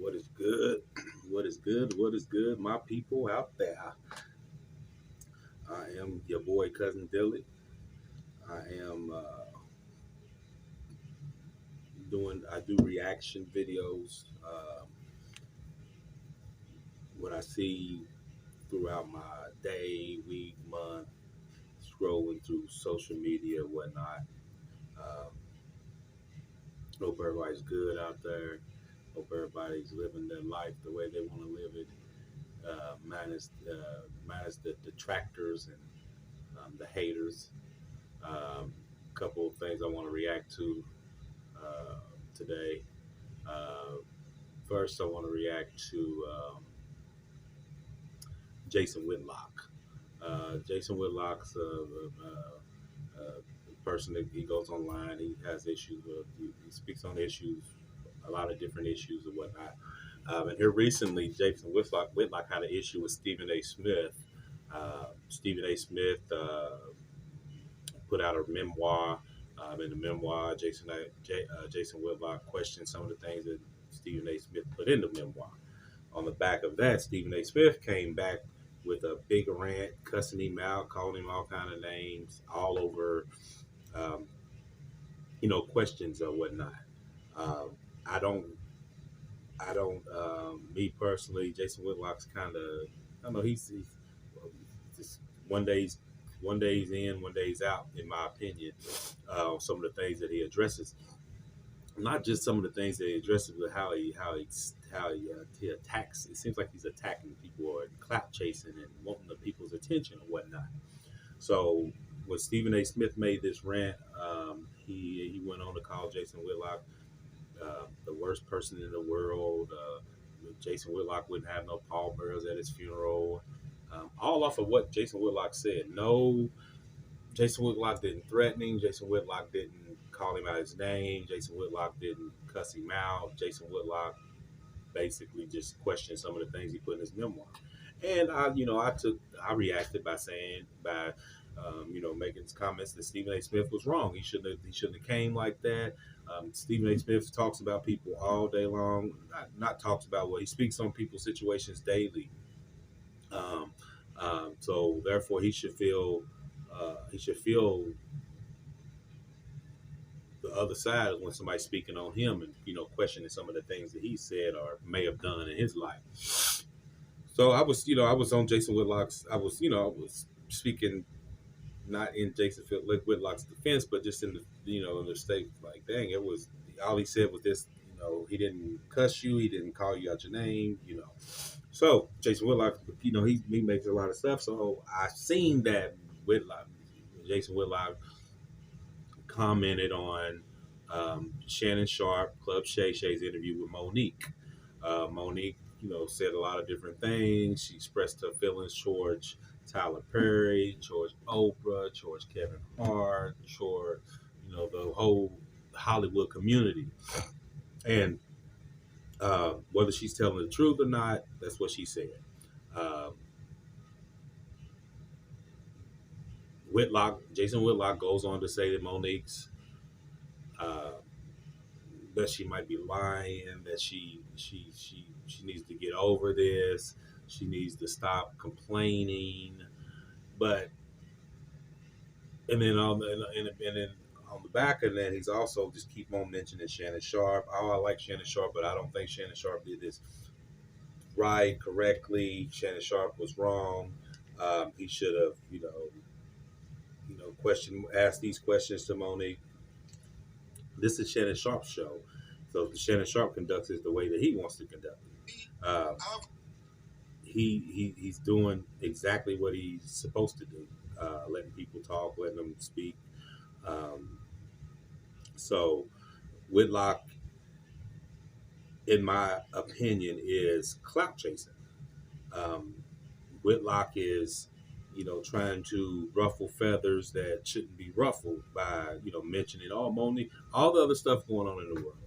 What is good? What is good? What is good, my people out there? I am your boy, Cousin Dilly. I am I do reaction videos. What I see throughout my day, week, month, scrolling through social media, whatnot. Um, Hope everybody's good out there. Hope everybody's living their life the way they want to live it. Minus the detractors and the haters. Couple of things I want to react to uh, today. Uh, First, I want to react to Jason Whitlock. Jason Whitlock's a person that he goes online. He has issues with. He speaks on issues, a lot of different issues and whatnot. And here recently, Jason Whitlock had an issue with Stephen A. Smith. Stephen A. Smith put out a memoir. In the memoir, Jason Whitlock questioned some of the things that Stephen A. Smith put in the memoir. On the back of that, Stephen A. Smith came back with a big rant, cussing him out, calling him all kind of names, all over, um, questions or whatnot. Um, I don't, me personally, Jason Whitlock's kind of, I don't know, he's just one day he's in, one day he's out, in my opinion. Some of the things that he addresses, not just some of the things that he addresses, but he attacks. It seems like he's attacking people or clout chasing and wanting the people's attention and whatnot. So when Stephen A. Smith made this rant, he went on to call Jason Whitlock the worst person in the world. Jason Whitlock wouldn't have no pallbearers at his funeral. All off of what Jason Whitlock said. No, Jason Whitlock didn't threaten him. Jason Whitlock didn't call him out his name. Jason Whitlock didn't cuss him out. Jason Whitlock basically just questioned some of the things he put in his memoir. And I reacted by saying, making comments that Stephen A. Smith was wrong. He shouldn't have came like that. Stephen A. Smith talks about people all day long. Not talks about what he speaks on people's situations daily. Um, so therefore, he should feel the other side when somebody's speaking on him and questioning some of the things that he said or may have done in his life. So I was on Jason Whitlock's. I was speaking not in Jason Whitlock's defense, but just in in the state, like, dang, it was all he said was this. He didn't cuss you, he didn't call you out your name. So Jason Whitlock, he makes a lot of stuff. So I seen that Whitlock, Jason Whitlock commented on Shannon Sharpe, Club Shay's interview with Monique. Monique, said a lot of different things. She expressed her feelings towards Tyler Perry, towards Oprah, towards Kevin Hart, towards the whole Hollywood community. And whether she's telling the truth or not, that's what she said. Um, Jason Whitlock goes on to say that Monique's uh, that she might be lying, that she needs to get over this, she needs to stop complaining. But and then on the back of that, he's also just keep on mentioning Shannon Sharpe. Oh, I like Shannon Sharpe, but I don't think Shannon Sharpe did this right, correctly. Shannon Sharpe was wrong. He should have, asked these questions to Monique. This is Shannon Sharpe's show, so the Shannon Sharpe conducts it the way that he wants to conduct it. He's doing exactly what he's supposed to do, letting people talk, letting them speak. Um, so Whitlock, in my opinion, is clout chasing. Um, Whitlock is, trying to ruffle feathers that shouldn't be ruffled by, mentioning all Monique, all the other stuff going on in the world,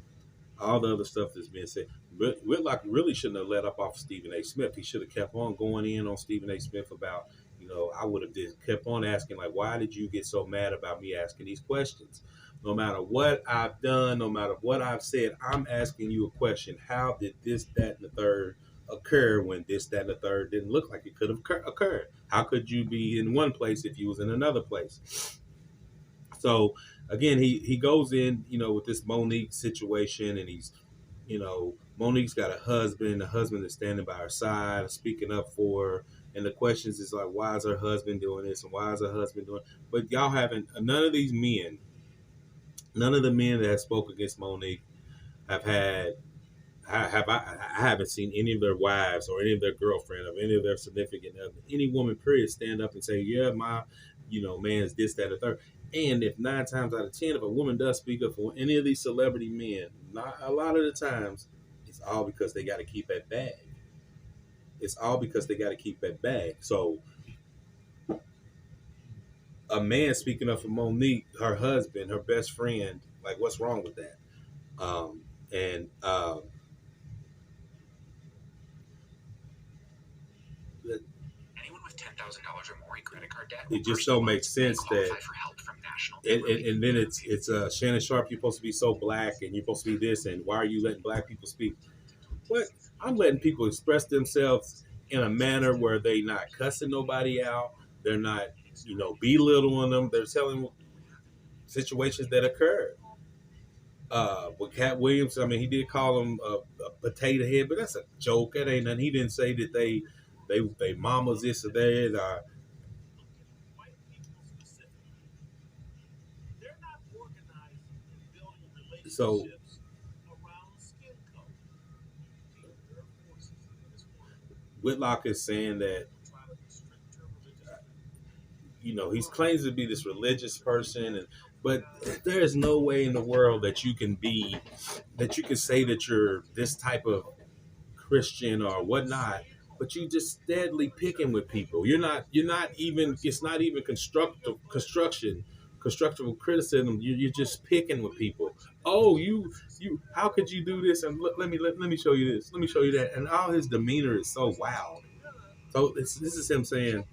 all the other stuff that's being said. But Whitlock really shouldn't have let up off Stephen A. Smith. He should have kept on going in on Stephen A. Smith about, I would have just kept on asking, like, why did you get so mad about me asking these questions? No matter what I've done, no matter what I've said, I'm asking you a question. How did this, that, and the third occur when this, that, and the third didn't look like it could have occurred? How could you be in one place if you was in another place? So again, he goes in, with this Monique situation, and Monique's got a husband is standing by her side, speaking up for her. And the questions is like, why is her husband doing this, and why is her husband doing? But y'all haven't. None of the men that have spoke against Monique have had. I haven't seen any of their wives or any of their girlfriend or any of their significant other, any woman period, stand up and say, yeah, my, man's this, that, or third. And if 9 times out of 10, if a woman does speak up for any of these celebrity men, not a lot of the times, it's all because they got to keep that bag. It's all because they got to keep that bag. So a man speaking up for Monique, her husband, her best friend, like, what's wrong with that? And anyone with $10,000 or more in credit card debt, it just don't make sense that. For help from National And then it's Shannon Sharpe. You're supposed to be so black, and you're supposed to be this, and why are you letting black people speak? What? I'm letting people express themselves in a manner where they not cussing nobody out. They're not, belittling them. They're telling situations that occurred. With Cat Williams, I mean, he did call him a potato head, but that's a joke. That ain't nothing. He didn't say that they mamas this or that. So Whitlock is saying that, he claims to be this religious person, but there is no way in the world that you can say that you're this type of Christian or whatnot, but you just steadily picking with people. You're not even, it's not even constructive criticism. You're just picking with people. Oh, you, how could you do this? And let me show you this. Let me show you that. And all his demeanor is so wild. So this is him saying,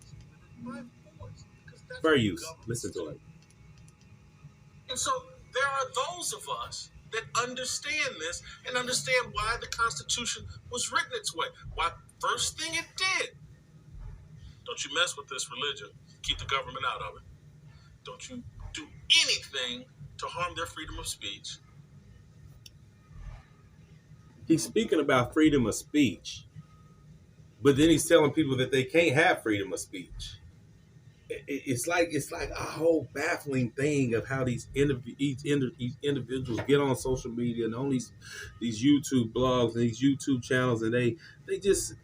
fair use. Listen to it. And so there are those of us that understand this and understand why the Constitution was written its way. Why, first thing it did, don't you mess with this religion. Keep the government out of it. Don't you do anything to harm their freedom of speech. He's speaking about freedom of speech, but then he's telling people that they can't have freedom of speech. It's like a whole baffling thing of how these individuals get on social media and on these YouTube blogs and these YouTube channels, and they just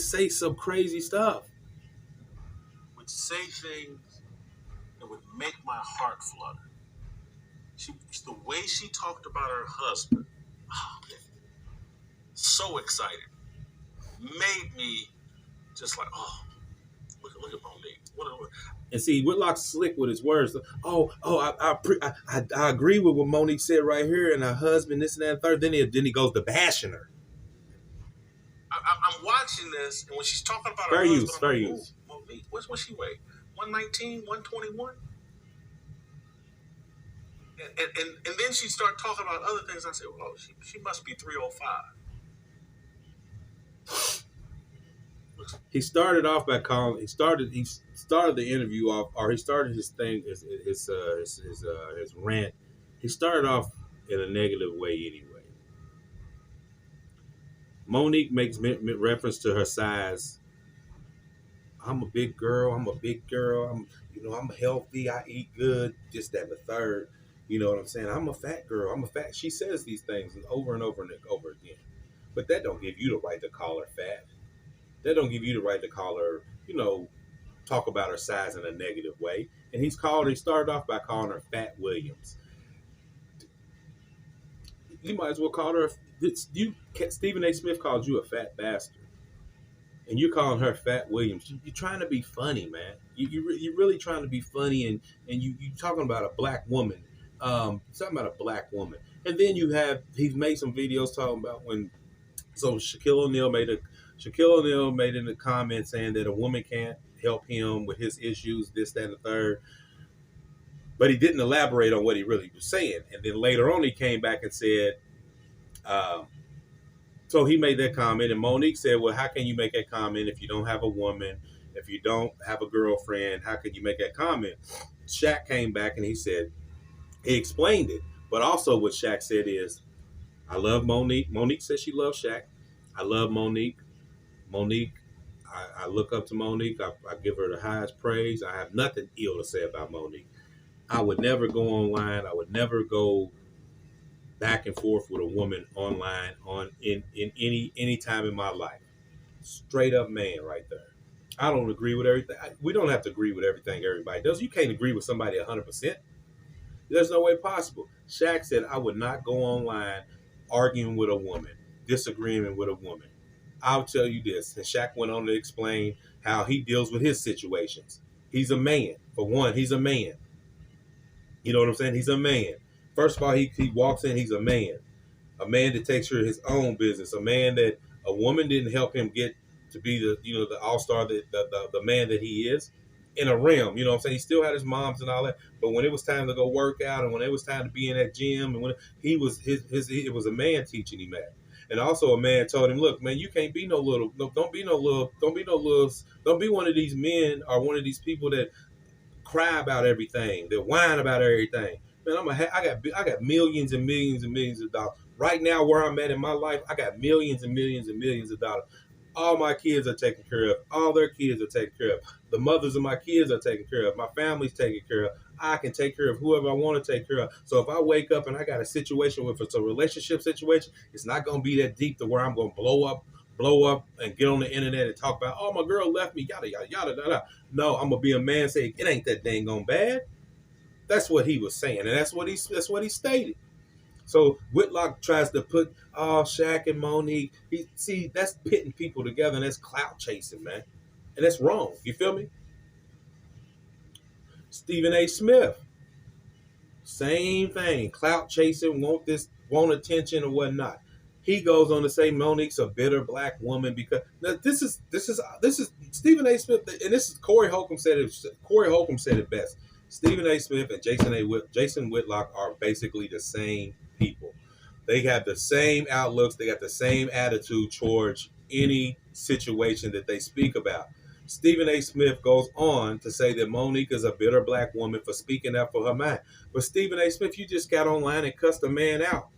say some crazy stuff. Would say things that would make my heart flutter. The way she talked about her husband, so excited, made me just like, look at Monique. And see, Whitlock's slick with his words. I agree with what Monique said right here, and her husband, this and that, and third. Then he goes to bashing her. I'm watching this, and when she's talking about fair her use, husband, fair use. Monique, what's she weigh? 119, 121? And then she started talking about other things. I said, well, she must be 305. He started off by calling. He started the interview off, or he started his thing, his rant. He started off in a negative way anyway. Monique makes reference to her size. I'm a big girl. I'm I'm healthy. I eat good. Just that, the third. You know what I'm saying? I'm a fat girl. I'm a fat. She says these things over and over and over again. But that don't give you the right to call her fat. That don't give you the right to call her, talk about her size in a negative way. And he started off by calling her Fat Williams. You might as well call her, Stephen A. Smith called you a fat bastard. And you're calling her Fat Williams. You're trying to be funny, man. You're really trying to be funny, and you talking about a black woman. Talking about a black woman. And then he's made some videos talking about Shaquille O'Neal made in the comments saying that a woman can't help him with his issues, this, that, and the third. but he didn't elaborate on what he really was saying. And then later on, he came back and said, um, so he made that comment, and Monique said, "Well, how can you make that comment if you don't have a woman, if you don't have a girlfriend? How can you make that comment?" Shaq came back and he said, he explained it, but also what Shaq said is, "I love Monique. Monique says she loves Shaq. I love Monique. Monique, I look up to Monique. I give her the highest praise. I have nothing ill to say about Monique. I would never go online. I would never go back and forth with a woman online on in any time in my life. Straight up man right there. I don't agree with everything. We don't have to agree with everything everybody does. You can't agree with somebody 100%. There's no way possible. Shaq said, I would not go online arguing with a woman, disagreeing with a woman. I'll tell you this. And Shaq went on to explain how he deals with his situations. He's a man. For one, he's a man. You know what I'm saying? He's a man. First of all, he walks in, he's a man. A man that takes care of his own business. A man that a woman didn't help him get to be the all-star, the man that he is in a realm. You know what I'm saying? He still had his moms and all that. But when it was time to go work out and when it was time to be in that gym and when it was a man teaching him that. And also a man told him, look, man, you can't be don't be one of these men or one of these people that cry about everything, that whine about everything. Man, I got millions and millions and millions of dollars. Right now, where I'm at in my life, I got millions and millions and millions of dollars. All my kids are taken care of. All their kids are taken care of. The mothers of my kids are taken care of. My family's taken care of. I can take care of whoever I want to take care of. So if I wake up and I got a situation, if it's a relationship situation, it's not going to be that deep to where I'm going to blow up and get on the internet and talk about, oh, my girl left me, yada, yada, yada, yada. No, I'm going to be a man and say, it ain't that dang on bad. That's what he was saying, and that's what he stated. So Whitlock tries to put Shaq and Monique. That's pitting people together, and that's clout chasing, man, and that's wrong. You feel me? Stephen A. Smith, same thing. Clout chasing, want attention or whatnot. He goes on to say Monique's a bitter black woman because now this is Stephen A. Smith, and this is Corey Holcomb said it. Corey Holcomb said it best. Stephen A. Smith and Jason Whitlock are basically the same people. They have the same outlooks. They got the same attitude towards any situation that they speak about. Stephen A. Smith goes on to say that Monique is a bitter black woman for speaking up for her mind. But Stephen A. Smith, you just got online and cussed a man out.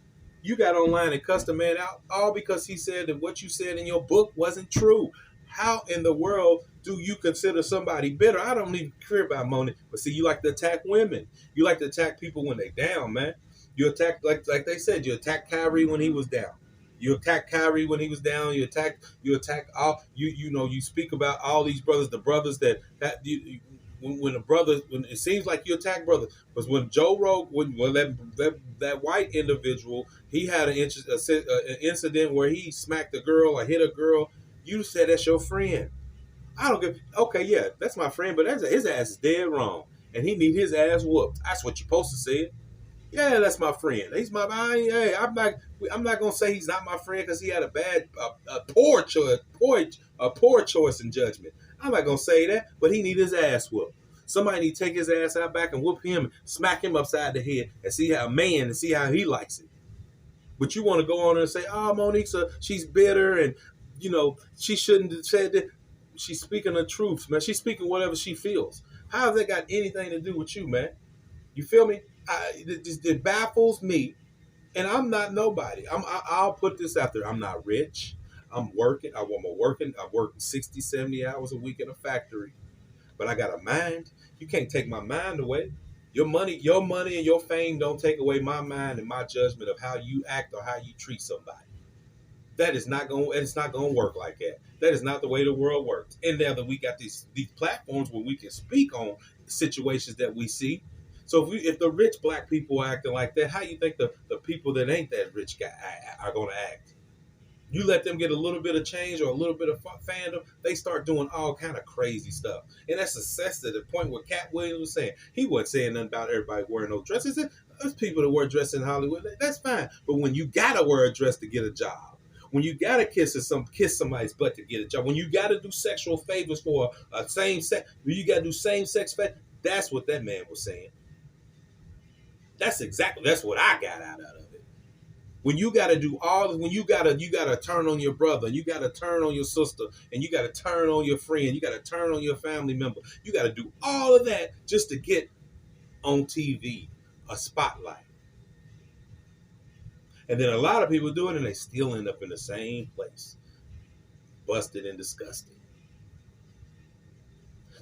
You got online and cussed a man out all because he said that what you said in your book wasn't true. How in the world do you consider somebody bitter? I don't even care about Monique. But see, you like to attack women. You like to attack people when they down, man. You attack, like they said, you attacked Kyrie when he was down. You attacked Kyrie when he was down. You attack all, you speak about all these brothers, the brothers that when it seems like you attack brothers. Because when Joe Rogan, that white individual, he had an incident where he smacked a girl or hit a girl. You said that's your friend. I don't give. Okay, yeah, that's my friend, but his ass is dead wrong, and he need his ass whooped. That's what you're supposed to say. Yeah, that's my friend. He's my. Hey, I'm not gonna say he's not my friend because he had a poor choice in judgment. I'm not gonna say that, but he need his ass whooped. Somebody need to take his ass out back and whoop him, smack him upside the head, and see how he likes it. But you want to go on and say, "Oh, Monique's she's bitter, and she shouldn't have said that." She's speaking the truth, man. She's speaking whatever she feels. How has that got anything to do with you, man? You feel me? It baffles me, and I'm not nobody. I'll put this out there. I'm not rich. I'm working. I'm working 60, 70 hours a week in a factory, but I got a mind. You can't take my mind away. Your money, and your fame don't take away my mind and my judgment of how you act or how you treat somebody. That is not going. It's not going to work like that. That is not the way the world works. And now that we got these platforms where we can speak on situations that we see. So if the rich black people are acting like that, how you think the people that ain't that rich guy are going to act? You let them get a little bit of change or a little bit of fandom, they start doing all kind of crazy stuff. And that's to the point where Cat Williams was saying. He wasn't saying nothing about everybody wearing no dresses. There's people that wear dresses in Hollywood. That's fine. But when you got to wear a dress to get a job, when you got to kiss somebody's butt to get a job, when you got to do sexual favors for a same sex, when you got to do same sex favors, that's what that man was saying. That's what I got out of it. When you got to do all, when you got to turn on your brother, and you got to turn on your sister, and you got to turn on your friend, you got to turn on your family member. You got to do all of that just to get on TV, a spotlight. And then a lot of people do it, and they still end up in the same place, busted and disgusted.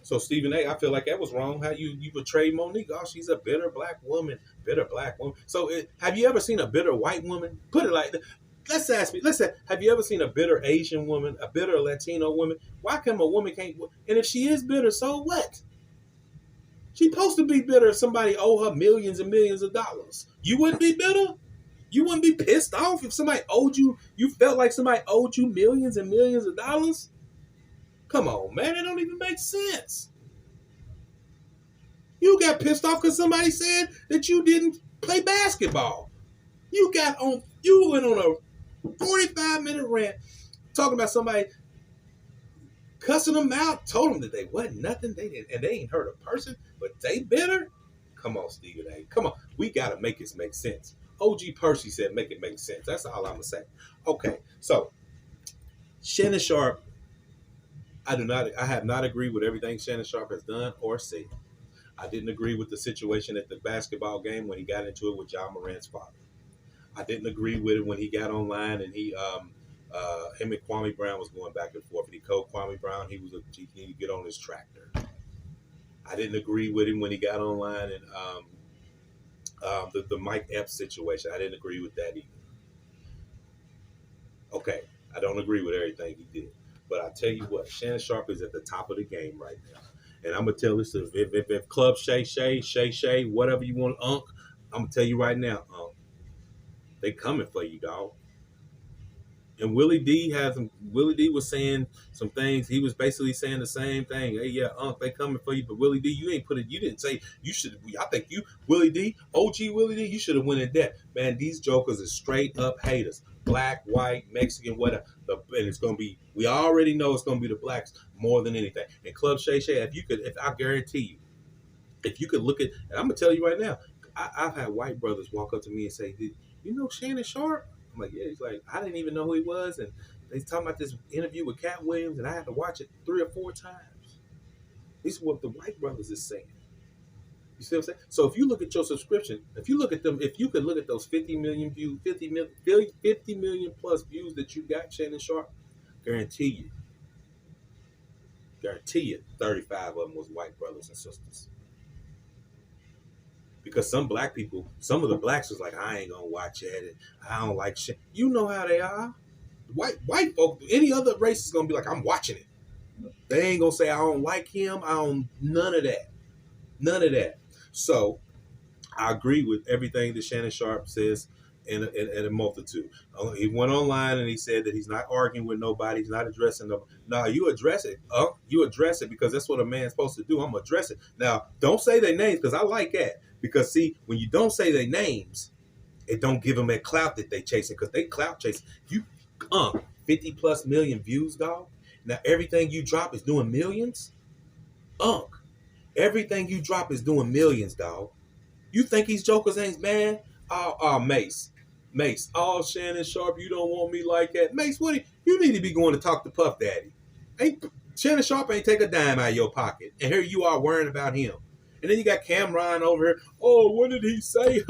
So Stephen A., I feel like that was wrong. How you betrayed Monique? Oh, she's a bitter black woman. Bitter black woman. So have you ever seen a bitter white woman? Put it like that. Let's ask me. Have you ever seen a bitter Asian woman? A bitter Latino woman? Why come a woman can't? And if she is bitter, so what? She's supposed to be bitter if somebody owe her millions and millions of dollars. You wouldn't be bitter? You wouldn't be pissed off if somebody owed you? You felt like somebody owed you millions and millions of dollars? Come on, man. That don't even make sense. You got pissed off because somebody said that you didn't play basketball. You went on a 45-minute rant talking about somebody, cussing them out, told them that they wasn't nothing, and they ain't hurt a person, but they bitter? Come on, Stephen A. Come on. We got to make this make sense. OG Percy said make it make sense. That's all I'm going to say. Okay, so Shannon Sharpe, I have not agreed with everything Shannon Sharpe has done or said. I didn't agree with the situation at the basketball game when he got into it with John Morant's father. I didn't agree with it when he got online and him and Kwame Brown was going back and forth. And he told Kwame Brown he needed to get on his tractor. I didn't agree with him when he got online and the Mike Epps situation. I didn't agree with that either. Okay, I don't agree with everything he did. But I tell you what, Shannon Sharpe is at the top of the game right now. And I'm going to tell this, if Club Shay, whatever you want, Unc, I'm going to tell you right now, Unc, they coming for you, dog. And Willie D was saying some things. He was basically saying the same thing. Hey, yeah, Unc, they coming for you. But Willie D, you didn't say you should. I think you, Willie D, OG Willie D, you should have went in debt. Man, these jokers are straight up haters. Black, white, Mexican, whatever. And it's going to be, we already know it's going to be the blacks more than anything. And Club Shay, I guarantee you, if you could look at, and I'm going to tell you right now, I've had white brothers walk up to me and say, "Did you know Shannon Sharpe?" I'm like, yeah. He's like, I didn't even know who he was. And they talking about this interview with Cat Williams, and I had to watch it 3 or 4 times. This is what the white brothers is saying. You see what I'm saying? So if you look at your subscription, if you could look at those 50 million views, 50 million plus views that you got, Shannon Sharpe, guarantee you 35 of them was white brothers and sisters. Because some black people, some of the blacks was like, I ain't gonna watch it, and I don't like shit. You know how they are. White folk, any other race is gonna be like, I'm watching it. They ain't gonna say I don't like him. None of that. So I agree with everything that Shannon Sharpe says in a multitude. He went online and he said that he's not arguing with nobody. He's not addressing them. No, you address it. You address it because that's what a man's supposed to do. I'm going to address it. Now, don't say their names because I like that. Because, see, when you don't say their names, it don't give them that clout that they chasing because they clout chasing. 50 plus million views, dog. Now, everything you drop is doing millions. Everything you drop is doing millions, dog. You think these jokers ain't mad? Mase. Oh, Shannon Sharpe, you don't want me like that. Mase, you need to be going to talk to Puff Daddy. Shannon Sharpe ain't take a dime out of your pocket. And here you are worrying about him. And then you got Cameron over here. Oh, what did he say?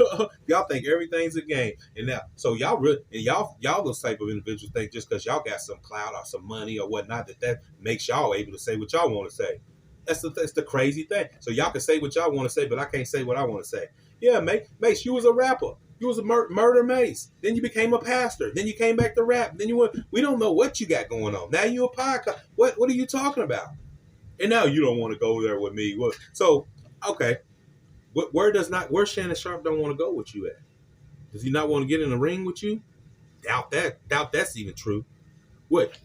Y'all think everything's a game. And now, so y'all those type of individuals think just because y'all got some clout or some money or whatnot, that makes y'all able to say what y'all want to say. That's the crazy thing. So y'all can say what y'all want to say, but I can't say what I want to say. Yeah, Mase, you was a rapper. You was a murder Mase. Then you became a pastor. Then you came back to rap. Then we don't know what you got going on. Now you a podcast. What are you talking about? And now you don't want to go there with me. So, okay. Where Shannon Sharpe don't want to go with you at? Does he not want to get in the ring with you? Doubt that's even true. What?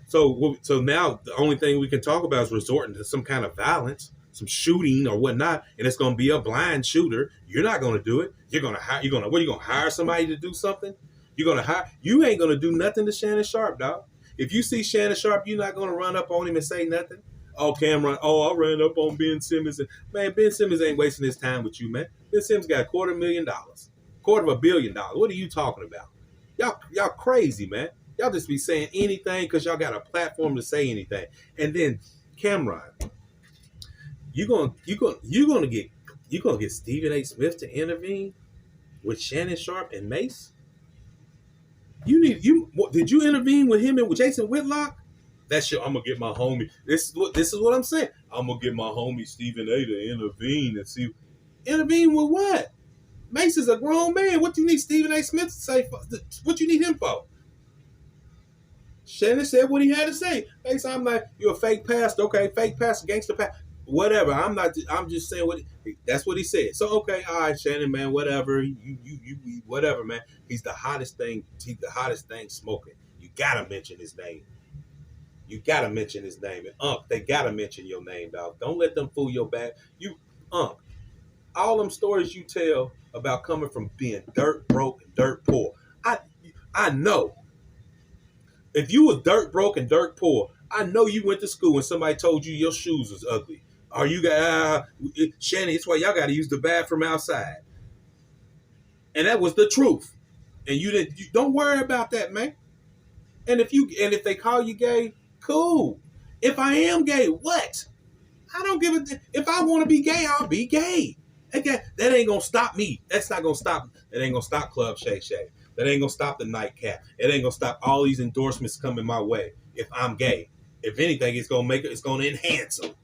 So now the only thing we can talk about is resorting to some kind of violence, some shooting or whatnot, and it's going to be a blind shooter. You're not going to do it. What are you going to hire somebody to do something? You ain't going to do nothing to Shannon Sharpe, dog. If you see Shannon Sharpe, you're not going to run up on him and say nothing. Oh, Cameron, I ran up on Ben Simmons. And, man, Ben Simmons ain't wasting his time with you, man. Ben Simmons got $250,000, $250 million. What are you talking about? Y'all crazy, man. Y'all just be saying anything because y'all got a platform to say anything. And then Cameron, you gonna get Stephen A. Smith to intervene with Shannon Sharpe and Mase? Did you intervene with him and with Jason Whitlock? That's your. I'm gonna get my homie. This is what I'm saying. I'm gonna get my homie Stephen A. to intervene and see. Intervene with what? Mase is a grown man. What do you need Stephen A. Smith to say? What you need him for? Shannon said what he had to say. Mase, I'm like, you're a fake pastor. Okay, fake pastor, gangster pastor. Whatever. I'm not. I'm just saying what. That's what he said. So okay, all right, Shannon, man. Whatever. You whatever, man. He's the hottest thing. He's the hottest thing smoking. You gotta mention his name. You gotta mention his name. And they gotta mention your name, dog. Don't let them fool your bag. All them stories you tell about coming from being dirt broke and dirt poor. I know. If you was dirt broke and dirt poor, I know you went to school and somebody told you your shoes was ugly. Or you got Shannon, it's why y'all gotta use the bathroom outside. And that was the truth. And you don't worry about that, man. And if they call you gay, cool. If I am gay, what? I don't give a. If I want to be gay, I'll be gay. Okay, that ain't gonna stop me. That's not gonna stop. That ain't gonna stop Club Shay Shay. That ain't gonna stop the nightcap. It ain't gonna stop all these endorsements coming my way. If I'm gay, if anything, it's gonna enhance them.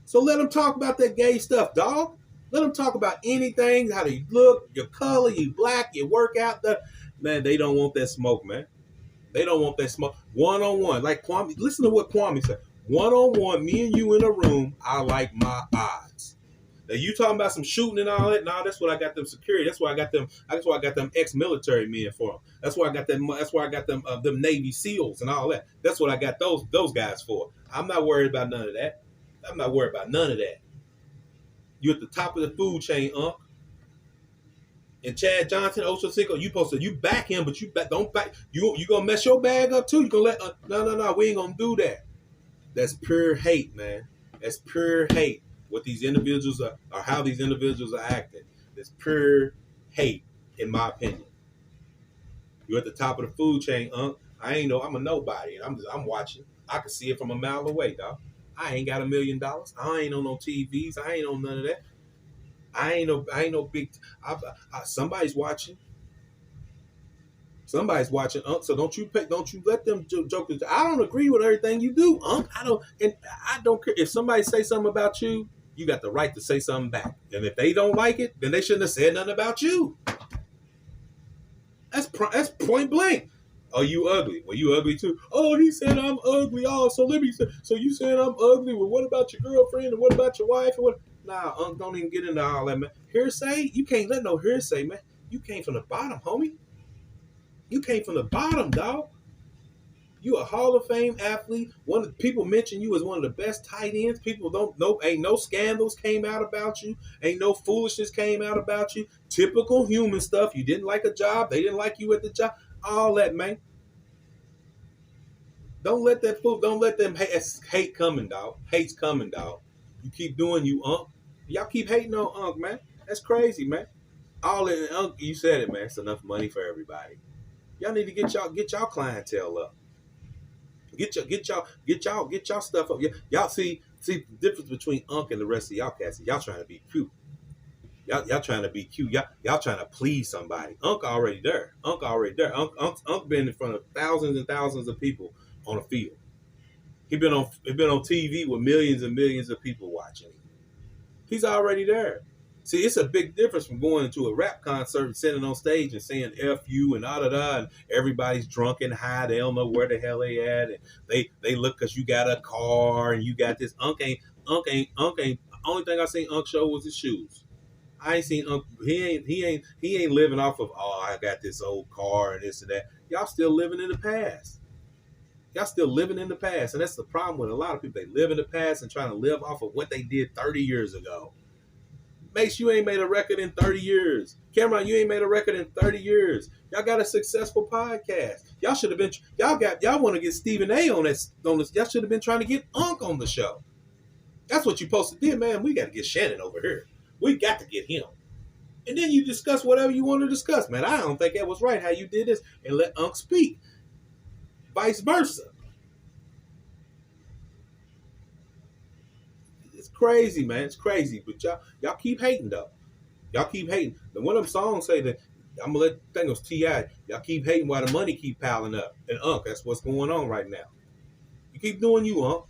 So let them talk about that gay stuff, dog. Let them talk about anything. How you look, your color, you black, you work out. Man, they don't want that smoke, man. They don't want that smoke. One-on-one. Like Kwame, listen to what Kwame said. One-on-one, me and you in a room, I like my odds. Now you talking about some shooting and all that? Nah, that's what I got them security. That's why I got them ex-military men for them. That's why I got them. That's why I got them Navy SEALs and all that. That's what I got those guys for. I'm not worried about none of that. I'm not worried about none of that. You at the top of the food chain, Unc. And Chad Johnson, Ocho Cinco, you back him, but don't back. You gonna mess your bag up too? You gonna let? No. We ain't gonna do that. That's pure hate, man. That's pure hate. What these individuals are, or how these individuals are acting. It's pure hate, in my opinion. You're at the top of the food chain, Unc. I'm a nobody, and I'm watching. I can see it from a mile away, dog. I ain't got $1 million. I ain't on no TVs. I ain't on none of that. I ain't no big. Somebody's watching. Somebody's watching, Unc. So don't you let them jokers. I don't agree with everything you do, Unc. I don't care if somebody say something about you. You got the right to say something back. And if they don't like it, then they shouldn't have said nothing about you. That's point blank. Oh, you ugly. Well, you ugly too. Oh, he said I'm ugly. Oh, so let me say. So you saying I'm ugly? Well, what about your girlfriend? And what about your wife? And what? Nah, Unc, don't even get into all that, man. Hearsay? You can't let no hearsay, man. You came from the bottom, homie. You came from the bottom, dog. You a Hall of Fame athlete. One of the people mention you as one of the best tight ends. People don't know. Ain't no scandals came out about you. Ain't no foolishness came out about you. Typical human stuff. You didn't like a job. They didn't like you at the job. All that, man. Don't let them hate coming, dog. Hate's coming, dog. You keep doing you, Unc. Y'all keep hating on Unc, man. That's crazy, man. All in Unc, you said it, man. It's enough money for everybody. Y'all need to get y'all clientele up. Get y'all stuff up. Y'all see the difference between Unc and the rest of y'all cats. Y'all trying to be cute. Y'all trying to be cute. Y'all trying to please somebody. Unc already there. Unc been in front of thousands and thousands of people on the field. He been on TV with millions and millions of people watching him. He's already there. See, it's a big difference from going to a rap concert and sitting on stage and saying F you and da-da-da, and everybody's drunk and high. They don't know where the hell they at. And they look because you got a car and you got this. Unc ain't. Only thing I seen Unc show was his shoes. I ain't seen Unc. He ain't living off of, oh, I got this old car and this and that. Y'all still living in the past. Y'all still living in the past. And that's the problem with a lot of people. They live in the past and trying to live off of what they did 30 years ago. Mase, you ain't made a record in 30 years. Cameron, you ain't made a record in 30 years. Y'all got a successful podcast. Y'all should have been, y'all want to get Stephen A on this. Y'all should have been trying to get Unc on the show. That's what you supposed to do, man. We got to get Shannon over here. We got to get him. And then you discuss whatever you want to discuss, man. I don't think that was right how you did this, and let Unc speak. Vice versa. It's crazy, man. It's crazy. But y'all keep hating though. Y'all keep hating. And one of them songs say that I'm gonna let think it was T.I. Y'all keep hating while the money keep piling up. And Unc, that's what's going on right now. You keep doing you, Unc.